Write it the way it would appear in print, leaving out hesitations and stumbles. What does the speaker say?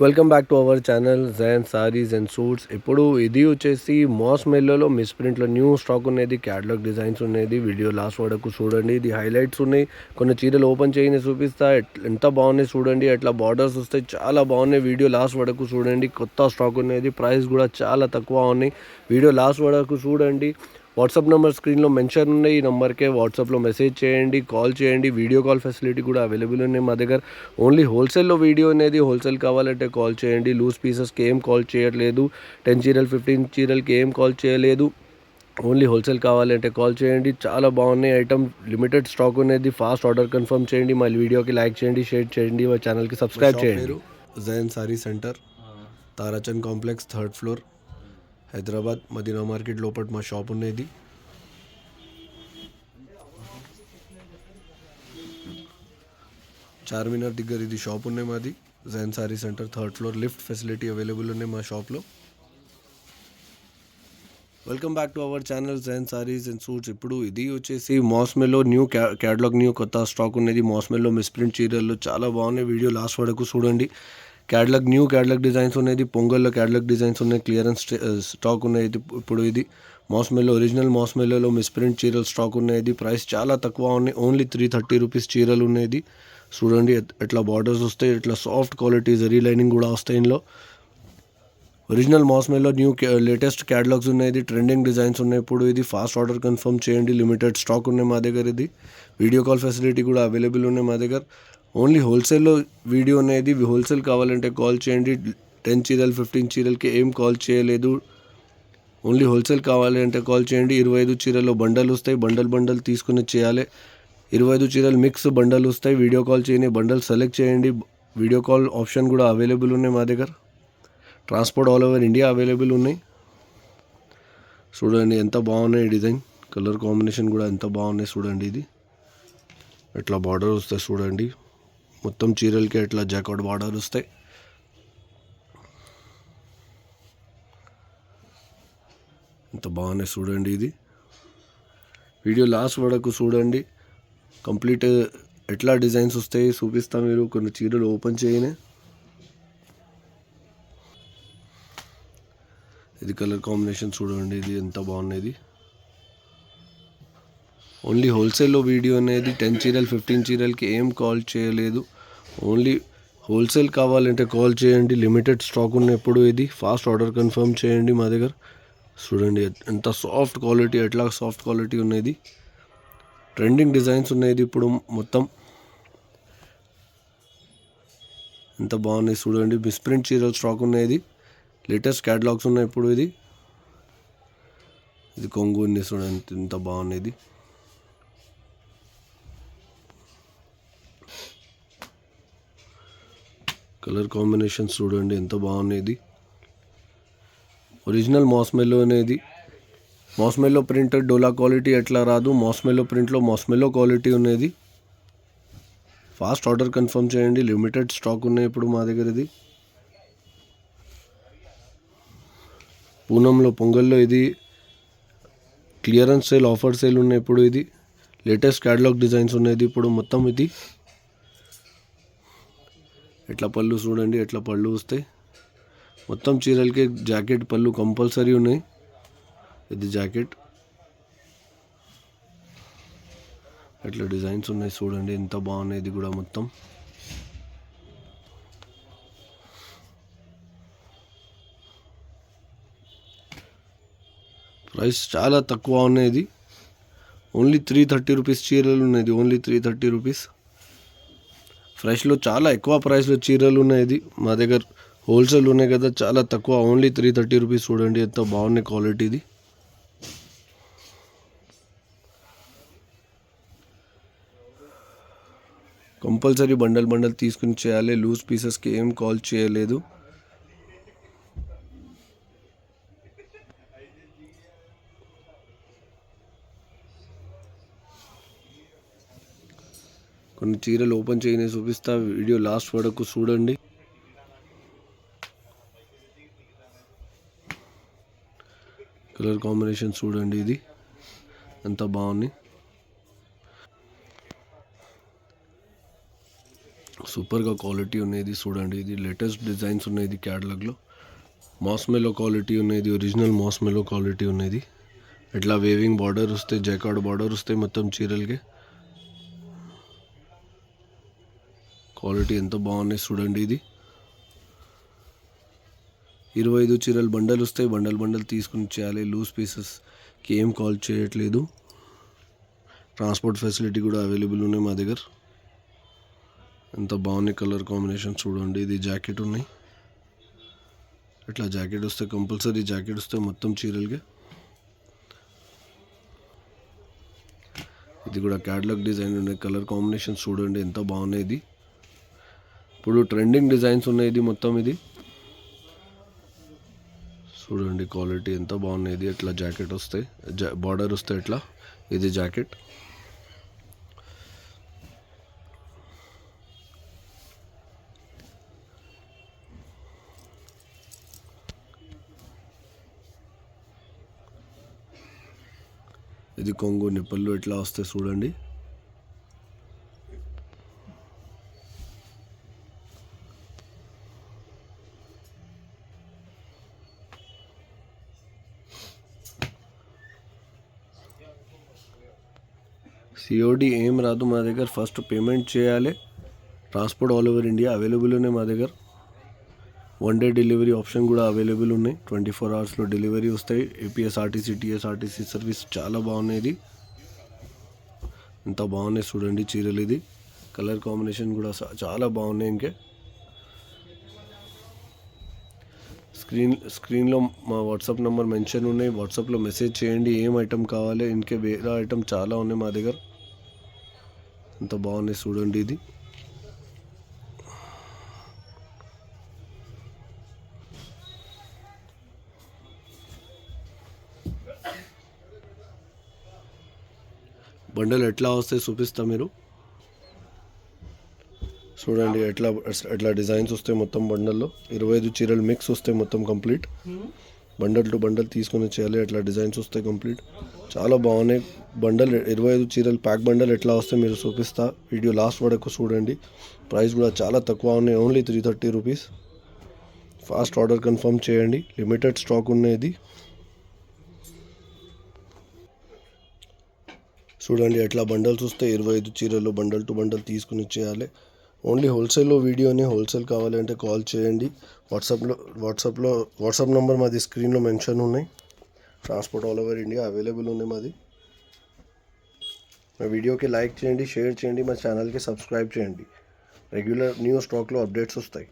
Welcome back to our channel Jain saris and suits. ఇప్పుడు ఇది వచ్చేసి మాస్ మెల్లోలో మిస్ ప్రింట్లో న్యూ స్టాక్ ఉన్నది, క్యాటలాగ్ డిజైన్స్ ఉన్నది. వీడియో లాస్ట్ వరకు చూడండి. ఇది హైలైట్స్ ఉన్నాయి. కొన్ని చీరలు ఓపెన్ చేయని చూపిస్తా, ఎంత బాగున్నాయి చూడండి. అట్లా బార్డర్స్ వస్తాయి, చాలా బాగున్నాయి. వీడియో లాస్ట్ వరకు చూడండి. కొత్త స్టాక్ ఉన్నది, ప్రైస్ కూడా చాలా తక్కువ ఉన్నాయి. వీడియో లాస్ట్ వరకు చూడండి. వాట్సాప్ నెంబర్ స్క్రీన్లో మెన్షన్ ఉన్నాయి. ఈ నెంబర్కే వాట్సాప్లో మెసేజ్ చేయండి, కాల్ చేయండి. వీడియో కాల్ ఫెసిలిటీ కూడా అవైలబుల్ ఉన్నాయి మా దగ్గర. ఓన్లీ హోల్సేల్లో వీడియో అనేది, హోల్సేల్ కావాలంటే కాల్ చేయండి. లూజ్ పీసెస్కి ఏం కాల్ చేయట్లేదు. 10 చీరలు 15 చీరలకి ఏం కాల్ చేయలేదు. ఓన్లీ హోల్సేల్ కావాలంటే కాల్ చేయండి. చాలా బాగున్నాయి ఐటమ్, లిమిటెడ్ స్టాక్ ఉన్నది. ఫాస్ట్ ఆర్డర్ కన్ఫర్మ్ చేయండి. మా వీడియోకి లైక్ చేయండి, షేర్ చేయండి, మా ఛానల్కి సబ్స్క్రైబ్ చేయండి. Jain sari centre, Tarachand complex, 3rd floor, Hyderabad. Madina market లోపల మా షాప్ ఉన్నది. చార్మినార్ దగ్గర ఇది షాప్ ఉన్నాయి మాది. Jain sari centre, 3rd floor. Lift facility available ఉన్నాయి మా షాప్లో. Welcome back to our channel Jain saris and suits. ఇప్పుడు ఇది వచ్చేసి మాస్మెల్లో న్యూ క్యాటలాగ్, న్యూ కొత్త స్టాక్ ఉన్నది. మాస్మెల్లో మిస్ప్రింట్ చీరలు చాలా బాగున్నాయి. వీడియో లాస్ట్ వరకు చూడండి. న్యూ క్యాటలాగ్ డిజైన్స్ ఉన్నది. పొంగల్లో క్యాటలాగ్ డిజైన్స్ ఉన్నాయి. క్లియరెన్స్ స్టాక్ ఉన్నాయి. ఇప్పుడు ఇది మాస్మెల్లో, ఒరిజినల్ మాస్మెల్లో మిస్ప్రింట్ చీరలు స్టాక్ ఉన్నది. ప్రైస్ చాలా తక్కువ ఉన్నాయి. ఓన్లీ 330 రూపీస్ చీరలు ఉన్నది. చూడండి ఎట్లా బార్డర్స్ వస్తాయి, ఇట్లా సాఫ్ట్ క్వాలిటీ జరీ లైనింగ్ కూడా వస్తాయి. ఇందులో ఒరిజినల్ మాస్మెల్లో న్యూ లేటెస్ట్ క్యాటలాగ్స్ ఉన్నాయి. ట్రెండింగ్ డిజైన్స్ ఉన్నాయి. ఇప్పుడు ఇది ఫాస్ట్ ఆర్డర్ కన్ఫర్మ్ చేయండి. లిమిటెడ్ స్టాక్ ఉన్నాయి మా దగ్గర. ఇది వీడియో కాల్ ఫెసిలిటీ కూడా అవైలబుల్ ఉన్నాయి మా దగ్గర. ఓన్లీ హోల్సేల్లో వీడియో అనేది. హోల్సేల్ కావాలంటే కాల్ చేయండి. 10 చీరలు 15 చీరలకి ఏం కాల్ చేయలేదు. ఓన్లీ హోల్సేల్ కావాలంటే కాల్ చేయండి. 25 చీరల్లో బండల్ వస్తాయి. బండల్ తీసుకుని చేయాలి. 25 చీరలు మిక్స్ బండల్ వస్తాయి. వీడియో కాల్ చేయండి, బండల్ సెలెక్ట్ చేయండి. వీడియో కాల్ ఆప్షన్ కూడా అవైలబుల్ ఉన్నాయి మా దగ్గర. Transport all over India available ఉన్నాయి. చూడండి ఎంత బాగున్నాయి డిజైన్, కలర్ కాంబినేషన్ కూడా ఎంత బాగున్నాయి చూడండి. ఇది ఎట్లా బార్డర్ వస్తాయి చూడండి. మొత్తం చీరలకి ఎట్లా జాకాట్ బార్డర్ వస్తాయి. ఎంత బాగున్నాయి చూడండి. ఇది వీడియో లాస్ట్ వరకు చూడండి. కంప్లీట్ ఎట్లా డిజైన్స్ వస్తాయి చూపిస్తా. మీరు కొన్ని చీరలు ఓపెన్ చేయనే. ఇది కలర్ కాంబినేషన్ చూడండి. ఇది ఎంత బాగున్నది. ఓన్లీ హోల్సేల్లో వీడియో అనేది. 10 చీరలు 15 చీరలకి ఏం కాల్ చేయలేదు. ఓన్లీ హోల్సేల్ కావాలంటే కాల్ చేయండి. లిమిటెడ్ స్టాక్ ఉన్నప్పుడు ఇది ఫాస్ట్ ఆర్డర్ కన్ఫర్మ్ చేయండి మా దగ్గర. చూడండి ఎంత సాఫ్ట్ క్వాలిటీ, ఎట్లా సాఫ్ట్ క్వాలిటీ ఉన్నది. ట్రెండింగ్ డిజైన్స్ ఉన్నాయి. ఇప్పుడు మొత్తం ఎంత బాగున్నాయి చూడండి. మిస్ప్రింట్ చీరలు స్టాక్ ఉన్నది. లేటెస్ట్ క్యాటలాగ్స్ ఉన్నాయి ఇప్పుడు. ఇది కొంగు ఉంది చూడండి ఎంత బాగున్నది. కలర్ కాంబినేషన్ చూడండి ఎంత బాగున్నది. ఒరిజినల్ మాస్మెల్లో అనేది. మాస్మెల్లో ప్రింట్ డోలా క్వాలిటీ ఎట్లా రాదు. మాస్మెల్లో ప్రింట్లో మాస్మెల్లో క్వాలిటీ ఉన్నది. ఫాస్ట్ ఆర్డర్ కన్ఫర్మ్ చేయండి. లిమిటెడ్ స్టాక్ ఉన్నాయి ఇప్పుడు మా దగ్గర. ఇది పూనంలో, పొంగల్లో ఇది క్లియరెన్స్ సేల్, ఆఫర్ సేల్ ఉన్నాయి ఇప్పుడు. ఇది లేటెస్ట్ క్యాటలాగ్ డిజైన్స్ ఉన్నది ఇప్పుడు మొత్తం. ఇది ఎట్లా పళ్ళు చూడండి, ఎట్లా పళ్ళు వస్తాయి. మొత్తం చీరలకి జాకెట్ పళ్ళు కంపల్సరీ ఉన్నాయి. ఇది జాకెట్ ఎట్లా డిజైన్స్ ఉన్నాయి చూడండి ఎంత బాగున్నాయి. ఇది కూడా మొత్తం ప్రైస్ చాలా తక్కువ ఉన్నది. ఓన్లీ 330 రూపీస్ చీరలు ఉన్నది. Only 330 rupees. ఫ్రెష్లో చాలా ఎక్కువ ప్రైస్లో చీరలు ఉన్నాయి మా దగ్గర. హోల్సేల్ ఉన్నాయి కదా, చాలా తక్కువ. Only 330 rupees. చూడండి ఎంత బాగున్నాయి క్వాలిటీ. ఇది కంపల్సరీ బండల్ తీసుకుని చేయాలి. లూజ్ పీసెస్కి ఏం కాల్ చేయలేదు. కొన్ని చీరలు ఓపెన్ చేయని చూపిస్తా. వీడియో లాస్ట్ వరకు చూడండి. కలర్ కాంబినేషన్ చూడండి. ఇది ఎంత బాగుంది. సూపర్గా క్వాలిటీ ఉన్నది చూడండి. ఇది లేటెస్ట్ డిజైన్స్ ఉన్నది క్యాటలాగ్లో. మాస్మెలో క్వాలిటీ ఉన్నది, ఒరిజినల్ మాస్మెలో క్వాలిటీ ఉన్నది. ఇట్లా వేవింగ్ బార్డర్ వస్తాయి, జైకార్డ్ బార్డర్ వస్తాయి మొత్తం చీరలకి. క్వాలిటీ ఎంత బాగున్నాయి చూడండి. ఇది 25 చీరలు బండల్ వస్తాయి. బండల్ తీసుకుని చేయాలి. లూజ్ పీసెస్కి ఏం కాల్ చేయట్లేదు. ట్రాన్స్పోర్ట్ ఫెసిలిటీ కూడా అవైలబుల్ ఉన్నాయి మా దగ్గర. ఎంత బాగున్నాయి కలర్ కాంబినేషన్ చూడండి. ఇది జాకెట్ ఉన్నాయి. ఇట్లా జాకెట్ వస్తే కంపల్సరీ జాకెట్ వస్తే మొత్తం చీరలకి. ఇది కూడా క్యాటలాగ్ డిజైన్ ఉన్నాయి. కలర్ కాంబినేషన్ చూడండి ఎంత బాగున్నాయి. ఇది ఇప్పుడు ట్రెండింగ్ డిజైన్స్ ఉన్నాయి. ఇది మొత్తం ఇది చూడండి. క్వాలిటీ ఎంత బాగున్నాయి. ఇది ఎట్లా జాకెట్ వస్తాయి, బార్డర్ వస్తాయి ఇట్లా. ఇది జాకెట్. ఇది కొంగు నిప్పళ్ళు ఎట్లా వస్తాయి చూడండి. సిఓడి ఏం రాదు మా దగ్గర. ఫస్ట్ పేమెంట్ చేయాలి. Transport all over India available ఉన్నాయి మా దగ్గర. 1 డే డెలివరీ ఆప్షన్ కూడా అవైలబుల్ ఉన్నాయి. 24 అవర్స్లో డెలివరీ వస్తాయి. ఏపీఎస్ఆర్టీసీ, టీఎస్ఆర్టీసీ సర్వీస్ చాలా బాగున్నాయి. ఇది ఎంత బాగున్నాయి చూడండి చీరలు. ఇది కలర్ కాంబినేషన్ కూడా చాలా బాగున్నాయి. ఇంకే స్క్రీన్లో మా వాట్సాప్ నెంబర్ మెన్షన్ ఉన్నాయి. వాట్సాప్లో మెసేజ్ చేయండి ఏం ఐటమ్ కావాలి. ఇంకే వేరే ఐటమ్ చాలా ఉన్నాయి మా దగ్గర. ఎంత బాగున్నాయి చూడండి. ఇది బండల్ ఎట్లా వస్తాయి చూపిస్తా. మీరు చూడండి ఎట్లా డిజైన్స్ వస్తాయి మొత్తం బండల్లో. 25 చీరలు మిక్స్ వస్తాయి మొత్తం కంప్లీట్. బండల్ టు బండల్ తీసుకొని చేయాలి. ఎట్లా డిజైన్స్ వస్తాయి కంప్లీట్. చాలా బాగున్నాయి బండల్. 25 చీరలు ప్యాక్ బండల్ ఎట్లా వస్తాయి మీరు చూపిస్తా. వీడియో లాస్ట్ వరకు చూడండి. ప్రైస్ కూడా చాలా తక్కువ ఉన్నాయి. Only 330 rupees. Fast order confirm చేయండి. లిమిటెడ్ స్టాక్ ఉన్నది. చూడండి ఎట్లా బండల్స్ వస్తాయి. 25 చీరలు బండల్ టు బండల్ తీసుకుని చేయాలి. ఓన్లీ హోల్సేల్లో వీడియోని. హోల్సేల్ కావాలంటే కాల్ చేయండి. వాట్సాప్ నెంబర్ మాది స్క్రీన్లో మెన్షన్ ఉన్నాయి. Transport all over India available ఉన్నాయి మాది. మా వీడియోకి లైక్ చేయండి, షేర్ చేయండి, మా ఛానల్కి సబ్స్క్రైబ్ చేయండి. రెగ్యులర్ న్యూ స్టాక్లో అప్డేట్స్ వస్తాయి.